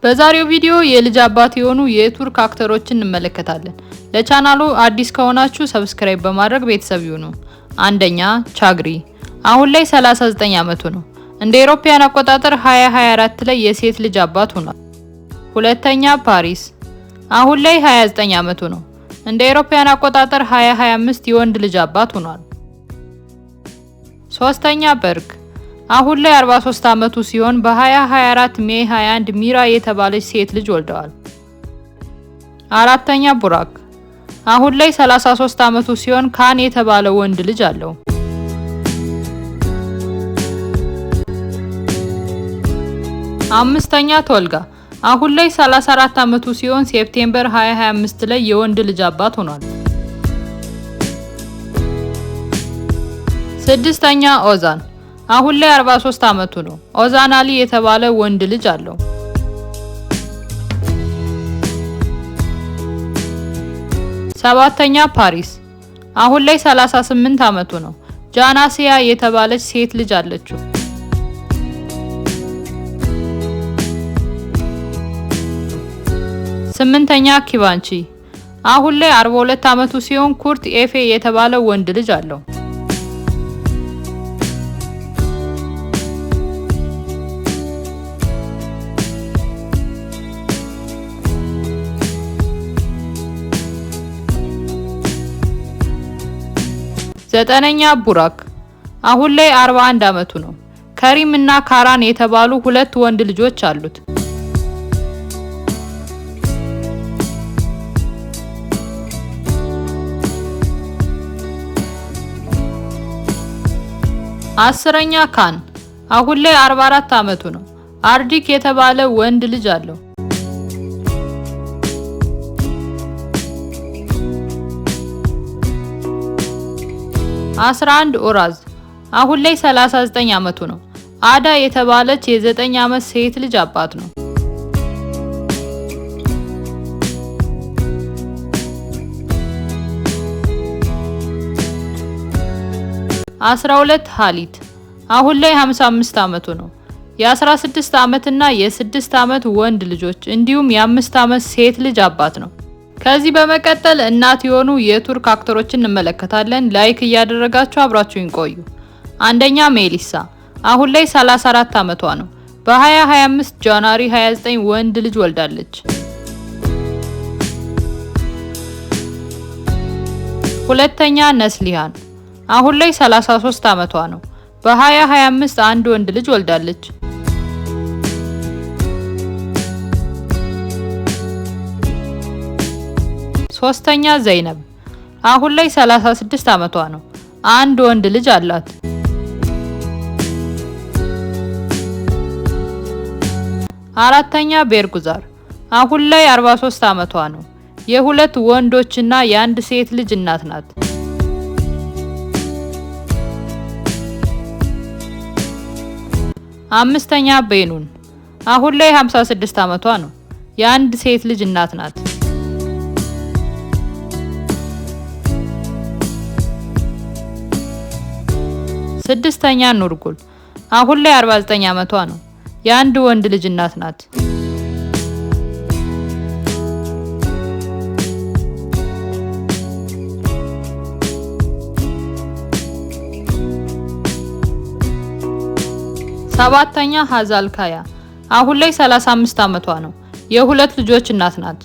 በዛሬው ቪዲዮ የልጅ አባት የሆኑ የቱርክ አክተሮችን እንመለከታለን። ለቻናሉ አዲስ ከሆናችሁ ሰብስክራይብ በማድረግ ቤተሰብ ይሁኑ። አንደኛ ቻግሪ አሁን ላይ 39 ዓመቱ ነው። እንደ አውሮፓውያን አቆጣጠር 2024 ላይ የሴት ልጅ አባት ሆኗል። ሁለተኛ ፓሪስ አሁን ላይ 29 ዓመቱ ነው። እንደ አውሮፓውያን አቆጣጠር 2025 የወንድ ልጅ አባት ሆኗል። ሶስተኛ በርግ አሁን ላይ 43 ዓመቱ ሲሆን በ2024 ሜይ 21 ሚራ የተባለች ሴት ልጅ ወልደዋል። አራተኛ ቡራክ አሁን ላይ 33 ዓመቱ ሲሆን ካን የተባለ ወንድ ልጅ አለው። አምስተኛ ቶልጋ አሁን ላይ 34 ዓመቱ ሲሆን ሴፕቴምበር 2025 ላይ የወንድ ልጅ አባት ሆኗል። ስድስተኛ ኦዛን አሁን ላይ 43 ዓመቱ ነው። ኦዛን አሊ የተባለ ወንድ ልጅ አለው። ሰባተኛ ፓሪስ አሁን ላይ 38 ዓመቱ ነው። ጃናሲያ የተባለች ሴት ልጅ አለችው። ስምንተኛ ኪቫንቺ አሁን ላይ 42 ዓመቱ ሲሆን ኩርት ኤፌ የተባለ ወንድ ልጅ አለው። ዘጠነኛ ቡራክ አሁን ላይ 41 ዓመቱ ነው። ከሪም እና ካራን የተባሉ ሁለት ወንድ ልጆች አሉት። አስረኛ ካን አሁን ላይ 44 ዓመቱ ነው። አርዲክ የተባለ ወንድ ልጅ አለው። 11 ኦራዝ አሁን ላይ 39 ዓመቱ ነው። አዳ የተባለች የ9 ዓመት ሴት ልጅ አባት ነው። አስራ ሁለት ሀሊት አሁን ላይ 55 ዓመቱ ነው። የ16 ዓመት እና የ6 ዓመት ወንድ ልጆች እንዲሁም የ5 ዓመት ሴት ልጅ አባት ነው። ከዚህ በመቀጠል እናት የሆኑ የቱርክ አክተሮችን እንመለከታለን። ላይክ እያደረጋችሁ አብራችሁን ቆዩ። አንደኛ ሜሊሳ አሁን ላይ 34 ዓመቷ ነው። በ2025 ጃንዋሪ 29 ወንድ ልጅ ወልዳለች። ሁለተኛ ነስሊሃን አሁን ላይ 33 ዓመቷ ነው። በ2025 አንድ ወንድ ልጅ ወልዳለች። ሶስተኛ ዘይነብ አሁን ላይ 36 ዓመቷ ነው። አንድ ወንድ ልጅ አላት። አራተኛ ቤርጉዛር አሁን ላይ 43 ዓመቷ ነው። የሁለት ወንዶችና የአንድ ሴት ልጅ እናት ናት። አምስተኛ ቤኑን አሁን ላይ 56 ዓመቷ ነው። የአንድ ሴት ልጅ እናት ናት። ስድስተኛ ኑርጉል አሁን ላይ 49 ዓመቷ ነው። የአንድ ወንድ ልጅ እናት ናት። ሰባተኛ ሀዛል ካያ አሁን ላይ 35 ዓመቷ ነው። የሁለት ልጆች እናት ናት።